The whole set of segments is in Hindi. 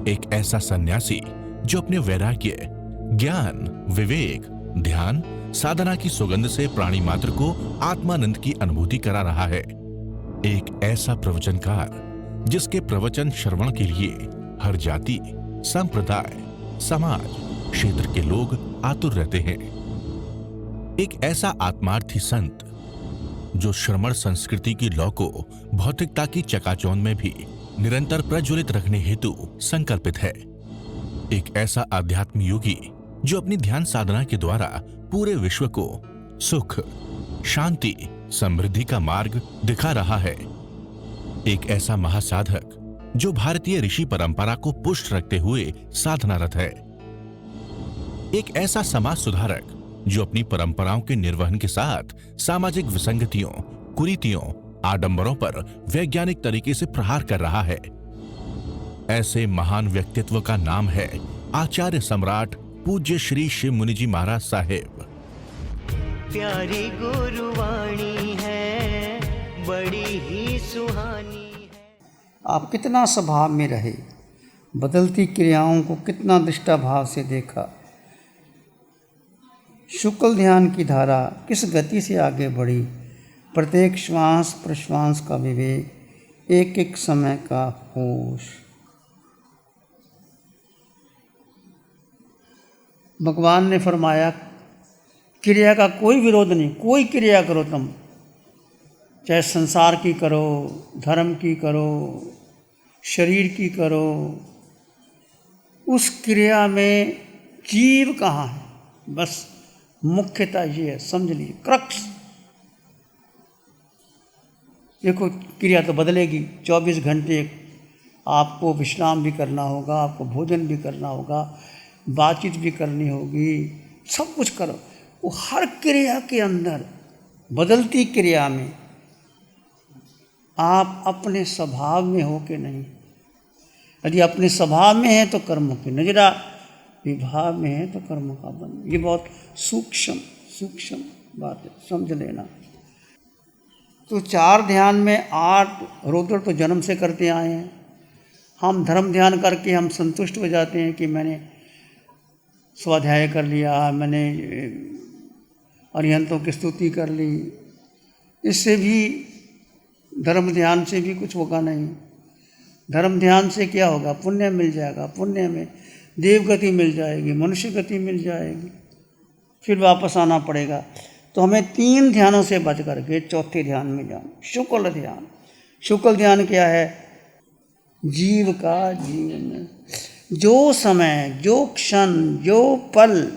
एक ऐसा सन्यासी जो अपने वैराग्य, ज्ञान, विवेक, ध्यान, साधना की सुगंध से प्राणी मात्र को आत्मानंद की अनुभूति करा रहा है। एक ऐसा प्रवचनकार जिसके प्रवचन श्रवण के लिए हर जाति, संप्रदाय, समाज, क्षेत्र के लोग आतुर रहते हैं। एक ऐसा आत्मार्थी संत जो श्रमण संस्कृति की लौ को भौतिकता की चकाचौंध में भी निरंतर प्रज्वलित रखने हेतु संकल्पित है। एक ऐसा आध्यात्म योगी जो अपनी ध्यान साधना के द्वारा पूरे विश्व को सुख, शांति, समृद्धि का मार्ग दिखा रहा है। एक ऐसा महासाधक जो भारतीय ऋषि परंपरा को पुष्ट रखते हुए साधनारत है। एक ऐसा समाज सुधारक जो अपनी परंपराओं के निर्वहन के साथ सामाजिक विसंगतियों, कुरीतियों, आडंबरों पर वैज्ञानिक तरीके से प्रहार कर रहा है। ऐसे महान व्यक्तित्व का नाम है आचार्य सम्राट पूज्य श्री शिव मुनि जी महाराज साहेब। प्यारी गुरुवाणी है, बड़ी ही सुहानी है। आप कितना स्वभाव में रहे, बदलती क्रियाओं को कितना दृष्टा भाव से देखा, शुक्ल ध्यान की धारा किस गति से आगे बढ़ी, प्रत्येक श्वास प्रश्वास का विवेक, एक एक समय का होश। भगवान ने फरमाया क्रिया का कोई विरोध नहीं, कोई क्रिया करो तुम, चाहे संसार की करो, धर्म की करो, शरीर की करो, उस क्रिया में जीव कहाँ है, बस मुख्यता ये है, समझ लीजिए क्रक्स। देखो क्रिया तो बदलेगी, 24 घंटे आपको विश्राम भी करना होगा, आपको भोजन भी करना होगा, बातचीत भी करनी होगी, सब कुछ करो। वो हर क्रिया के अंदर, बदलती क्रिया में आप अपने स्वभाव में हो कि नहीं। यदि अपने स्वभाव में है तो कर्मों की नजरा, विभाव में है तो कर्मों का बंधन। ये बहुत सूक्ष्म बात है, समझ लेना। तो 4 ध्यान में 8 रोदड़ तो जन्म से करते आए हैं। हम धर्म ध्यान करके हम संतुष्ट हो जाते हैं कि मैंने स्वाध्याय कर लिया, मैंने अरिहंतों की स्तुति कर ली। इससे भी, धर्म ध्यान से भी कुछ होगा नहीं। धर्म ध्यान से क्या होगा, पुण्य मिल जाएगा, पुण्य में देव गति मिल जाएगी, मनुष्य गति मिल जाएगी, फिर वापस आना पड़ेगा। तो हमें 3 ध्यानों से बच करके 4थे ध्यान में जाना, शुक्ल ध्यान। शुक्ल ध्यान क्या है, जीव का जीवन, जो समय, जो क्षण, जो पल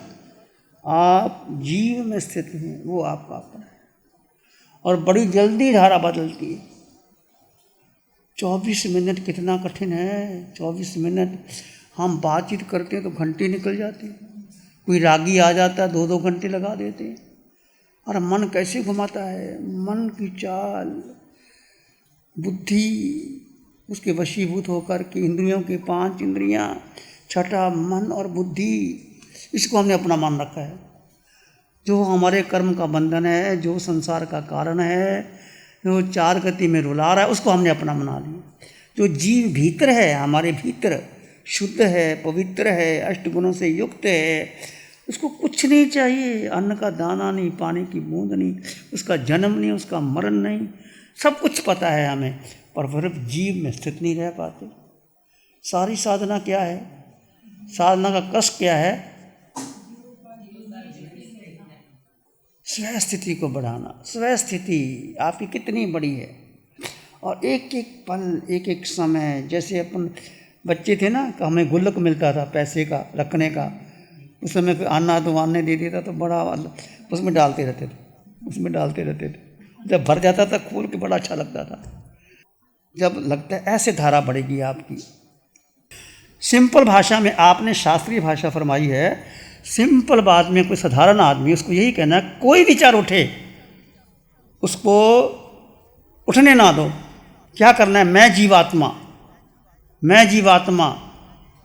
आप जीव में स्थित हैं वो आपका अपना है, और बड़ी जल्दी धारा बदलती है। 24 मिनट कितना कठिन है। 24 मिनट हम बातचीत करते हैं तो घंटे निकल जाते हैं। कोई रागी आ जाता है 2-2 घंटे लगा देते हैं। और मन कैसे घुमाता है, मन की चाल, बुद्धि उसके वशीभूत होकर के, इंद्रियों के 5 इंद्रियां, छठा मन और बुद्धि, इसको हमने अपना मान रखा है। जो हमारे कर्म का बंधन है, जो संसार का कारण है, जो 4 गति में रुला रहा है, उसको हमने अपना बना लिया। जो जीव भीतर है, हमारे भीतर शुद्ध है, पवित्र है, अष्टगुणों से युक्त है, उसको कुछ नहीं चाहिए, अन्न का दाना नहीं, पानी की बूंद नहीं, उसका जन्म नहीं, उसका मरण नहीं, सब कुछ पता है हमें, पर फिर जीव में स्थित नहीं रह पाते। सारी साधना क्या है, साधना का कष्ट क्या है, स्व स्थिति को बढ़ाना। स्व स्थिति आपकी कितनी बड़ी है, और एक एक पल, एक एक समय, जैसे अपन बच्चे थे ना, कि हमें गुल्लक मिलता था पैसे का रखने का, उस समय कोई अन्ना दुआन ने दे देता तो बड़ा उसमें डालते रहते थे। जब भर जाता था खोल के बड़ा अच्छा लगता था। जब लगता है ऐसे धारा बढ़ेगी आपकी। सिंपल भाषा में आपने शास्त्रीय भाषा फरमाई है, सिंपल बात में कोई साधारण आदमी उसको यही कहना है, कोई विचार उठे उसको उठने ना दो। क्या करना है, मैं जीवात्मा,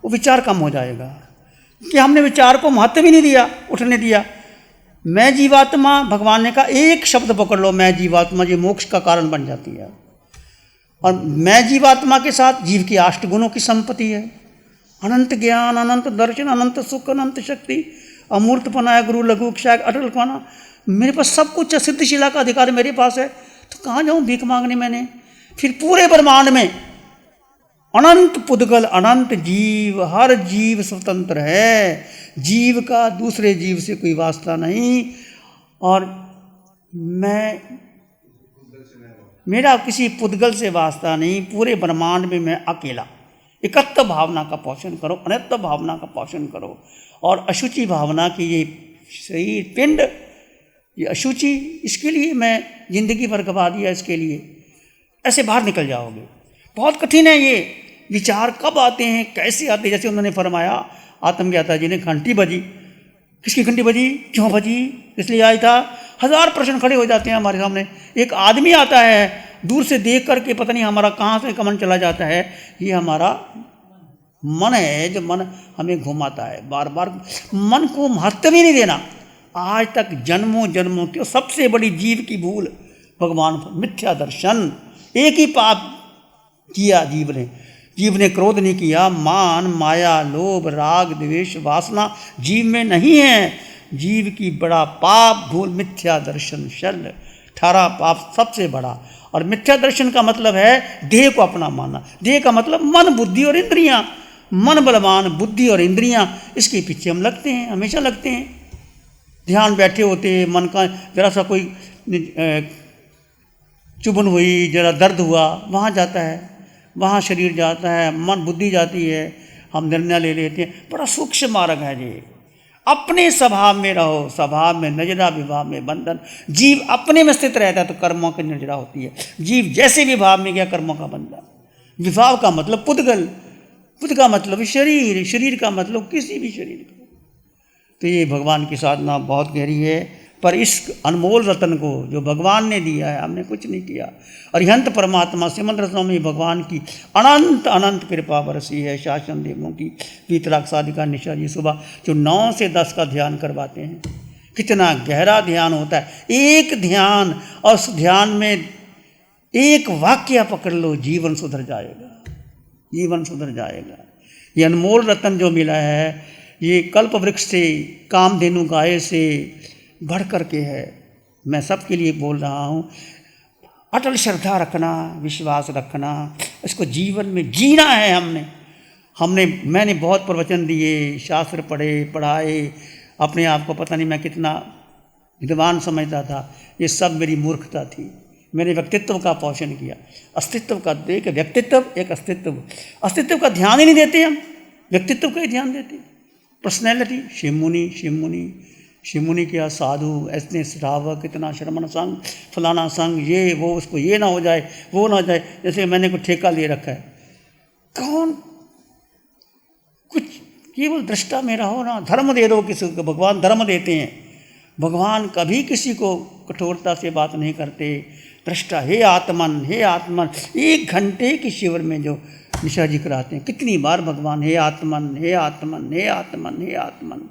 वो विचार कम हो जाएगा। कि हमने विचार को महत्व ही नहीं दिया, उठने दिया। मैं जीवात्मा, भगवान ने कहा एक शब्द पकड़ लो, मैं जीवात्मा, ये मोक्ष का कारण बन जाती है। और मैं जीवात्मा के साथ जीव की 8 गुणों की संपत्ति है, अनंत ज्ञान, अनंत दर्शन, अनंत सुख, अनंत शक्ति, अमूर्तपना है, गुरु लघु क्षय, अटल पाना। मेरे पास सब कुछ है, सिद्धशिला का अधिकार मेरे पास है, तो कहाँ जाऊँ भीख मांगने मैंने। फिर पूरे ब्रह्मांड में अनंत पुद्गल, अनंत जीव, हर जीव स्वतंत्र है, जीव का दूसरे जीव से कोई वास्ता नहीं। और मेरा किसी पुद्गल से वास्ता नहीं, पूरे ब्रह्मांड में मैं अकेला। एकत्व भावना का पोषण करो, अनित्व भावना का पोषण करो, और अशुचि भावना की ये शरीर पिंड, ये अशुचि, इसके लिए मैं जिंदगी भर गवा दिया, इसके लिए ऐसे बाहर निकल जाओगे। बहुत कठिन है ये विचार, कब आते हैं, कैसे आते हैं। जैसे उन्होंने फरमाया आत्मज्ञाता जी ने, घंटी बजी, किसकी घंटी बजी, क्यों बजी, इसलिए आया था। 1000 प्रश्न खड़े हो जाते हैं हमारे सामने। एक आदमी आता है, दूर से देख करके पता नहीं हमारा कहाँ से कमन चला जाता है। ये हमारा मन है, जो मन हमें घुमाता है बार बार। मन को महत्व ही नहीं देना। आज तक जन्मों जन्मों की सबसे बड़ी जीव की भूल भगवान, मिथ्या दर्शन। एक ही पाप किया जीव ने क्रोध नहीं किया, मान माया लोभ राग द्वेष वासना जीव में नहीं है। जीव की बड़ा पाप भूल मिथ्या दर्शन शल, 18 पाप सबसे बड़ा। और मिथ्या दर्शन का मतलब है देह को अपना मानना। देह का मतलब मन बुद्धि और इंद्रियां। मन बलवान, बुद्धि और इंद्रियां, इसके पीछे हम लगते हैं, हमेशा लगते हैं। ध्यान बैठे होते, मन का जरा सा कोई चुभन हुई, जरा दर्द हुआ, वहाँ जाता है, वहाँ शरीर जाता है, मन बुद्धि जाती है, हम निर्णय ले लेते हैं। बड़ा सूक्ष्म मार्ग है जी। अपने स्वभाव में रहो, स्वभाव में नजरा, विभाव में बंधन। जीव अपने में स्थित रहता है तो कर्मों की नजरा होती है। जीव जैसे विभाव में गया, कर्मों का बंधन। विभाव का मतलब पुद्गल, पुद्गल का मतलब शरीर, शरीर का मतलब किसी भी शरीर का। तो ये भगवान की साधना बहुत गहरी है। पर इस अनमोल रतन को जो भगवान ने दिया है, हमने कुछ नहीं किया। अरिहंत परमात्मा श्रीमद रत्नों भगवान की अनंत अनंत कृपा बरसी है। शासन देवों की पीतराग साधिका निशा जी सुबह जो 9 से 10 का ध्यान करवाते हैं, कितना गहरा ध्यान होता है। एक ध्यान, और उस ध्यान में एक वाक्य पकड़ लो, जीवन सुधर जाएगा, जीवन सुधर जाएगा। ये अनमोल रतन जो मिला है, ये कल्प वृक्ष से, कामधेनु गाय से बढ़ करके है। मैं सबके लिए बोल रहा हूँ, अटल श्रद्धा रखना, विश्वास रखना, इसको जीवन में जीना है। मैंने बहुत प्रवचन दिए, शास्त्र पढ़ाए, अपने आप को पता नहीं मैं कितना विद्वान समझता था। ये सब मेरी मूर्खता थी। मैंने व्यक्तित्व का पोषण किया, अस्तित्व का। एक व्यक्तित्व, एक अस्तित्व। अस्तित्व का ध्यान ही नहीं देते हम, व्यक्तित्व का ही ध्यान देते। पर्सनैलिटी, शिवमुनि किया, साधु, ऐसे श्रावक, इतना श्रमण संघ, फलाना संघ, ये वो, उसको ये ना हो जाए, वो ना हो जाए। जैसे मैंने कुछ ठेका ले रखा है, कौन कुछ केवल दृष्टा मेरा हो ना। धर्म दे दो किसी को, भगवान धर्म देते हैं। भगवान कभी किसी को कठोरता से बात नहीं करते। दृष्टा, हे आत्मन, हे आत्मन। 1 घंटे के शिविर में जो निशा जी कराते हैं, कितनी बार भगवान हे आत्मन, हे आत्मन, हे आत्मन, हे आत्मन।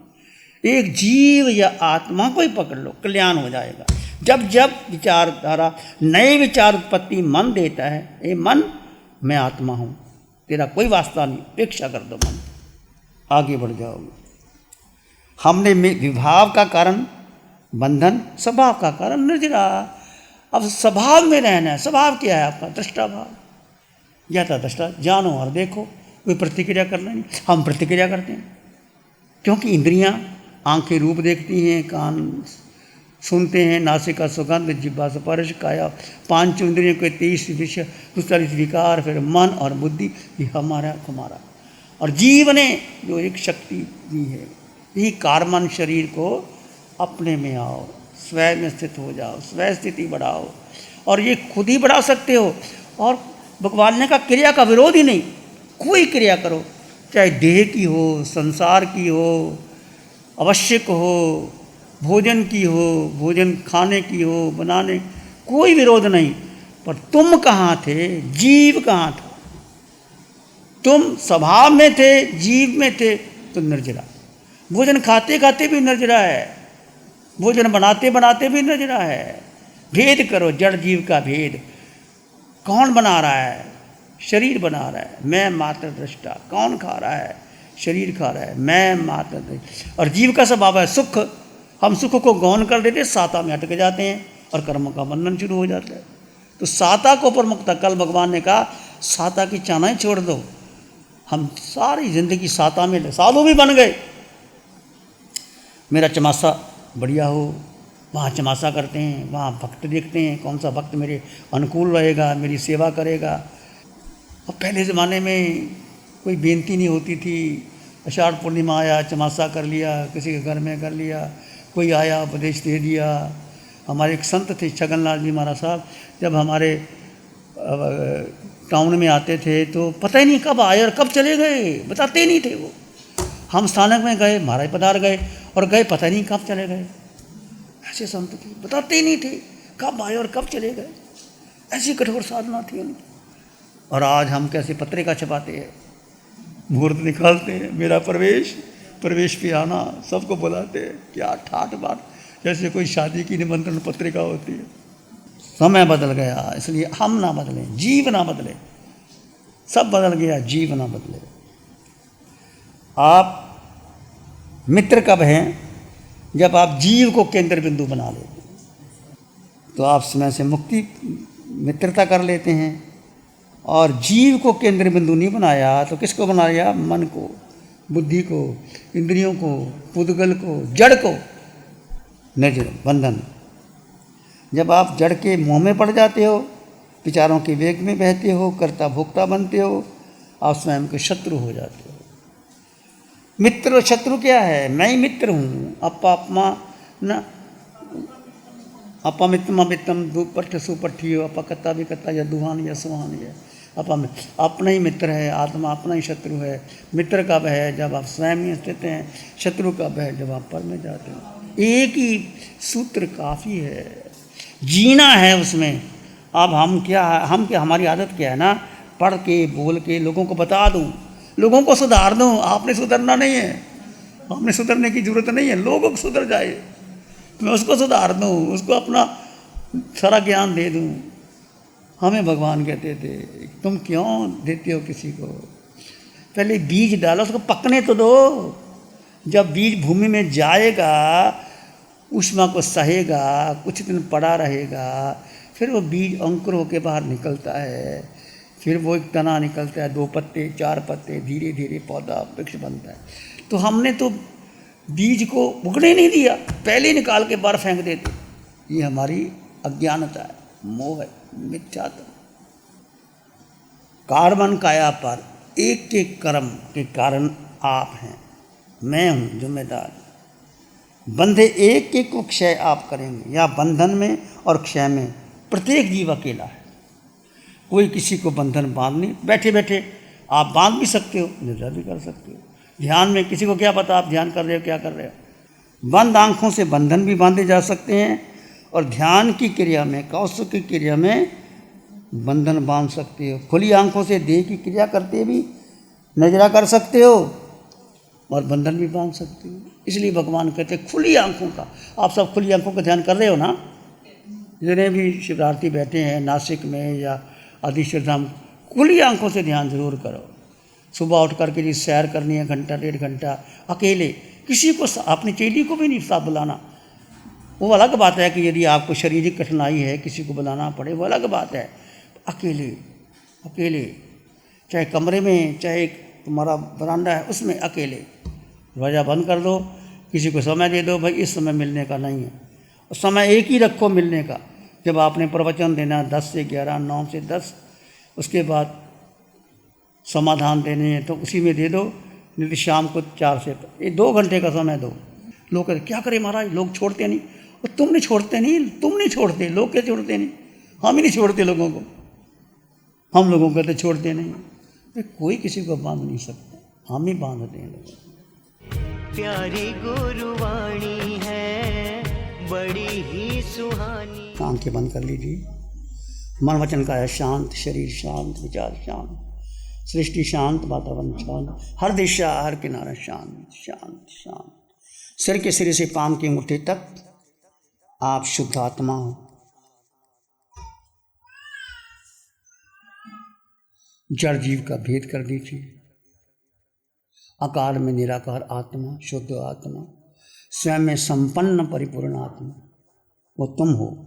एक जीव या आत्मा को ही पकड़ लो, कल्याण हो जाएगा। जब जब विचारधारा, नए विचार उत्पत्ति मन देता है, ए मन मैं आत्मा हूँ, तेरा कोई वास्ता नहीं, उपेक्षा कर दो मन, आगे बढ़ जाओगे। हमने विभाव का कारण बंधन, स्वभाव का कारण निर्जरा। अब स्वभाव में रहना है। स्वभाव क्या है आपका? दृष्टा भाव। ज्ञाता दृष्टा, जानो और देखो, कोई प्रतिक्रिया करना नहीं। हम प्रतिक्रिया करते हैं क्योंकि इंद्रियां, आंखें रूप देखती हैं, कान सुनते हैं, नासिका सुगंध, जिह्वा स्पर्श, काया 5 इंद्रियों के 23 विषय, 42 विकार, फिर मन और बुद्धि। ये हमारा। और जीव ने जो एक शक्ति दी है, यही कारमन शरीर को अपने में आओ, स्वयं में स्थित हो जाओ, स्वयं स्थिति बढ़ाओ। और ये खुद ही बढ़ा सकते हो। और भगवान ने कहा क्रिया का विरोध ही नहीं, कोई क्रिया करो, चाहे देह की हो, संसार की हो, आवश्यक हो, भोजन की हो, भोजन खाने की हो, बनाने, कोई विरोध नहीं। पर तुम कहाँ थे? जीव कहाँ था? तुम स्वभाव में थे, जीव में थे, तो निर्जरा। भोजन खाते खाते भी निर्जरा है, भोजन बनाते बनाते भी निर्जरा है। भेद करो, जड़ जीव का भेद। कौन बना रहा है? शरीर बना रहा है। मैं मात्र दृष्टा। कौन खा रहा है? शरीर खा रहा है, मैं मात्र। और जीव का स्वभाव है सुख। हम सुख को गौण कर देते, साता में अटक जाते हैं और कर्म का बंधन शुरू हो जाता है। तो साता को प्रमुखता, कल भगवान ने कहा साता की चानाई छोड़ दो। हम सारी जिंदगी साता में साधु भी बन गए। मेरा चमासा बढ़िया हो, वहाँ चमासा करते हैं, वहाँ भक्त देखते हैं कौन सा भक्त मेरे अनुकूल रहेगा, मेरी सेवा करेगा। और पहले ज़माने में कोई बेनती नहीं होती थी। आषाढ़ पूर्णिमा आया, चमासा कर लिया, किसी के घर में कर लिया, कोई आया उपदेश दे दिया। हमारे एक संत थे छगनलाल जी महाराज साहब, जब हमारे टाउन में आते थे तो पता ही नहीं कब आए और कब चले गए, बताते ही नहीं थे वो। हम स्थानक में गए, महाराज पधार गए और गए, पता नहीं कब चले गए। ऐसे संत थे, बताते ही नहीं थे कब आए और कब चले गए। ऐसी कठोर साधना थी उनकी। और आज हम कैसे पत्रिका छपाते हैं, मुहूर्त निकालते हैं, मेरा प्रवेश पे आना, सबको बुलाते हैं। क्या ठाठ बाट, जैसे कोई शादी की निमंत्रण पत्रिका होती है। समय बदल गया, इसलिए हम ना बदलें, जीव ना बदले, सब बदल गया, जीव ना बदले। आप मित्र कब हैं? जब आप जीव को केंद्र बिंदु बना लेते हैं तो आप समय से मुक्ति मित्रता कर लेते हैं। और जीव को केंद्र बिंदु नहीं बनाया तो किसको बनाया? मन को, बुद्धि को, इंद्रियों को, पुद्गल को, जड़ को, निज बंधन। जब आप जड़ के मोह में पड़ जाते हो, विचारों के वेग में बहते हो, कर्ता भोक्ता बनते हो, आप स्वयं के शत्रु हो जाते हो। मित्र और शत्रु क्या है? मैं ही मित्र हूँ। अपा न अपा मित्रम मित्रम दुपट्ठ सुपट्ठी हो, अपा कत्ता भी कत्ता या दुहान या सुहान है। अपना ही मित्र है, आत्मा अपना ही शत्रु है। मित्र कब है? जब आप स्वयं में स्थित हैं। शत्रु कब है? जब आप पर में जाते हो। एक ही सूत्र काफ़ी है, जीना है उसमें। अब हम क्या हमारी आदत क्या है ना, पढ़ के बोल के लोगों को बता दूं, लोगों को सुधार दूं। आपने सुधरना नहीं है, आपने सुधरने की जरूरत नहीं है। लोगों को सुधर जाए, मैं उसको सुधार दूं, उसको अपना सारा ज्ञान दे दूं। हमें भगवान कहते थे तुम क्यों देते हो किसी को, पहले बीज डालो, उसको पकने तो दो। जब बीज भूमि में जाएगा, ऊष्मा को सहेगा, कुछ दिन पड़ा रहेगा, फिर वो बीज अंकुर होकर बाहर निकलता है। फिर वो एक तना निकलता है, 2 पत्ते 4 पत्ते, धीरे धीरे पौधा वृक्ष बनता है। तो हमने तो बीज को उगने नहीं दिया, पहले ही निकाल के बाहर फेंक देते। ये हमारी अज्ञानता है, मोह है, मिथ्यात्व। कार्बन काया पर एक के कर्म के कारण आप हैं, मैं हूँ जिम्मेदार। बंधे एक एक को क्षय आप करेंगे, या बंधन में और क्षय में प्रत्येक जीव अकेला है। कोई किसी को बंधन बांध नहीं। बैठे बैठे आप बांध भी सकते हो, निद्रा भी कर सकते हो। ध्यान में किसी को क्या पता आप ध्यान कर रहे हो क्या कर रहे हो। बंद आँखों से बंधन भी बांधे जा सकते हैं, और ध्यान की क्रिया में, कौशल की क्रिया में बंधन बांध सकते हो। खुली आँखों से देह की क्रिया करते भी नजरा कर सकते हो और बंधन भी बांध सकते हो। इसलिए भगवान कहते हैं खुली आँखों का। आप सब खुली आँखों का ध्यान कर रहे हो ना? जितने भी शिवरार्थी बैठे हैं नासिक में या आदिश्वर धाम, खुली आँखों से ध्यान जरूर करो। सुबह उठ करके जी सैर करनी है, घंटा 1.5 घंटा अकेले, किसी को, अपनी चेली को भी नहीं साथ बुलाना। वो अलग बात है कि यदि आपको शारीरिक कठिनाई है, किसी को बुलाना पड़े, वो अलग बात है। अकेले अकेले, चाहे कमरे में, चाहे तुम्हारा बरामदा है उसमें, अकेले दरवाज़ा बंद कर दो, किसी को समय दे दो, भाई इस समय मिलने का नहीं है। और समय एक ही रखो मिलने का। जब आपने प्रवचन देना 10 से 11, 9 से 10, उसके बाद समाधान देने हैं तो उसी में दे दो, नहीं तो शाम को 4 से 2 घंटे का समय दो। लोग कहते क्या करें महाराज, लोग छोड़ते नहीं। और तुम नहीं छोड़ते, लोग क्या छोड़ते नहीं, हम ही नहीं छोड़ते लोगों को। हम लोगों को तो छोड़ते नहीं। तो कोई किसी को बांध नहीं सकता, हम ही बांधते हैं लोगों को। प्यारी गुरुवाणी है, बड़ी ही सुहानी। आंखें बंद कर लीजिए। मन वचन का है शांत, शरीर शांत, विचार शांत, सृष्टि शांत, वातावरण शांत, हर दिशा हर किनारा शांत शांत शांत। सिर के सिरे से पांव की अंगूठे तक आप शुद्ध आत्मा हो। जड़ जीव का भेद कर दीजिए आकार में निराकार आत्मा, शुद्ध आत्मा, स्वयं में संपन्न परिपूर्ण आत्मा, वो तुम हो।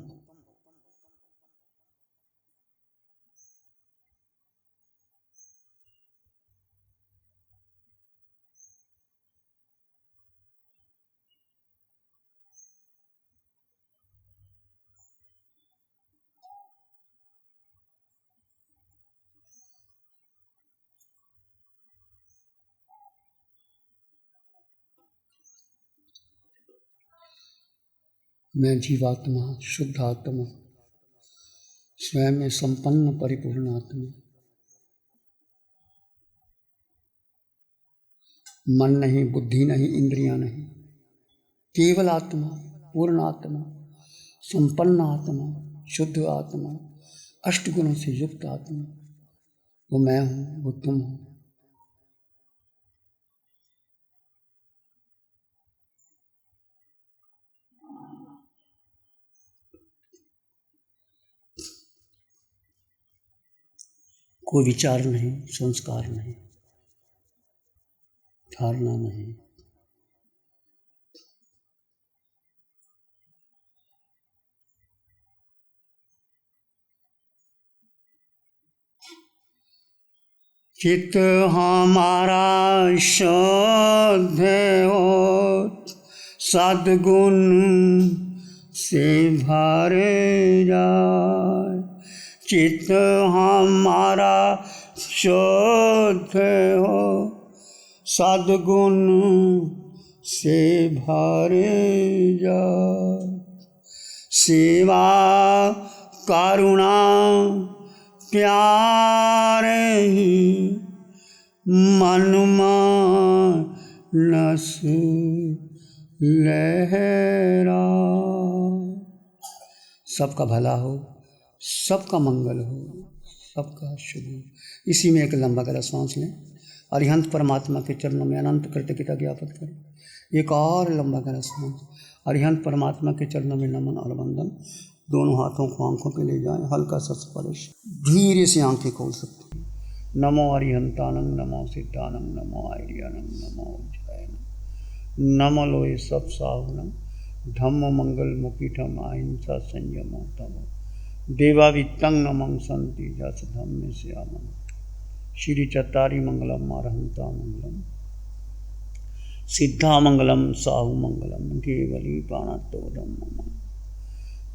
मैं जीवात्मा, शुद्ध आत्मा, स्वयं में संपन्न परिपूर्ण आत्मा, मन नहीं, बुद्धि नहीं, इंद्रियां नहीं, केवल आत्मा, पूर्ण आत्मा, संपन्न आत्मा, शुद्ध आत्मा, अष्टगुणों से युक्त आत्मा, वो मैं हूँ, वो तुम हो। कोई विचार नहीं, संस्कार नहीं, धारणा नहीं, चित्त हमारा शुद्ध हो, सद्गुण से भर जाए। चित्त हमारा शुद्ध हो, सद्गुण से भर जाए। सेवा करुणा प्यार ही मन मानस लहरा। सबका भला हो, सबका मंगल हो, सबका शुभ हो। इसी में एक लंबा गहरा सांस लें। अरिहंत परमात्मा के चरणों में अनंत कृतज्ञता ज्ञापन करें। एक और लंबा गहरा सांस। अरिहंत परमात्मा के चरणों में नमन और वंदन। दोनों हाथों को आंखों पे ले जाएं, हल्का सा स्पर्श। धीरे से आंखें खोल सकते हैं। नमो अरिहंतानंग, नमो सिद्धानंग, नमो आर्यानंग, नमो उज्जयनंग, नमो लोए सब साहुनम, धम्म मंगल मुकीठम, अहिंसा संयम तम, देवावित्तं नमं संति जस धम्मे श्यामं। श्री चत्तारी मंगलम, अरहंता मंगलम, सिद्धा मंगलम, साहु मंगलम, केवली प्राणतोदम मम।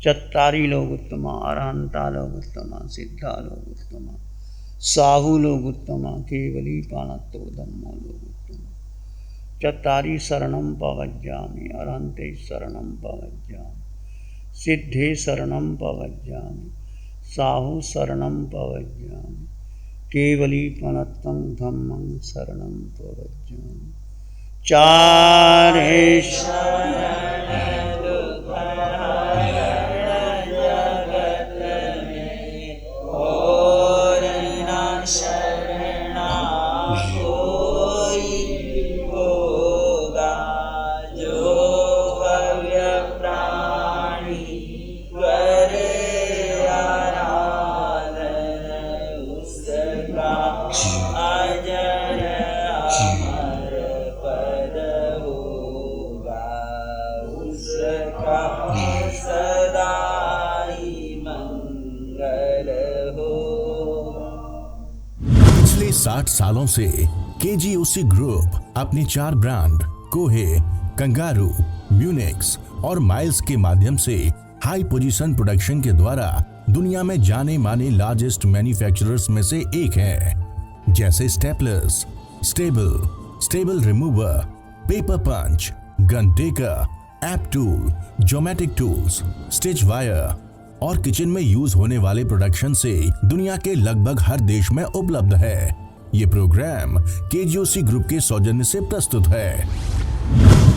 चत्तारी लोग उत्तमा, अरहंता लोग उत्तमा, सिद्धा लोग उत्तमा, साहु लोग उत्तमा, केवली प्राणतोदम लोग उत्तमा। चत्तारी शरणं पवज्जामि, अरहंते शरणं पवज्जामि, सिद्धे शरणं पवज्जामि, साहु शरणं पवज्जामि, केवली प्रणतं धम्मं शरणं पवज्जामि। चारे पिछले 60 सालों से केजीओसी ग्रुप अपने 4 ब्रांड कोहे, कंगारू, म्यूनिक्स और माइल्स के माध्यम से हाई पोजीशन प्रोडक्शन के द्वारा दुनिया में जाने माने लार्जेस्ट मैन्युफैक्चरर्स में से एक है। जैसे staplers, staple remover, paper punch, gun tacker, app tool, geometric tools, stitch wire और किचन में यूज होने वाले प्रोडक्शन से दुनिया के लगभग हर देश में उपलब्ध है। ये प्रोग्राम केजीओसी ग्रुप के सौजन्य से प्रस्तुत है।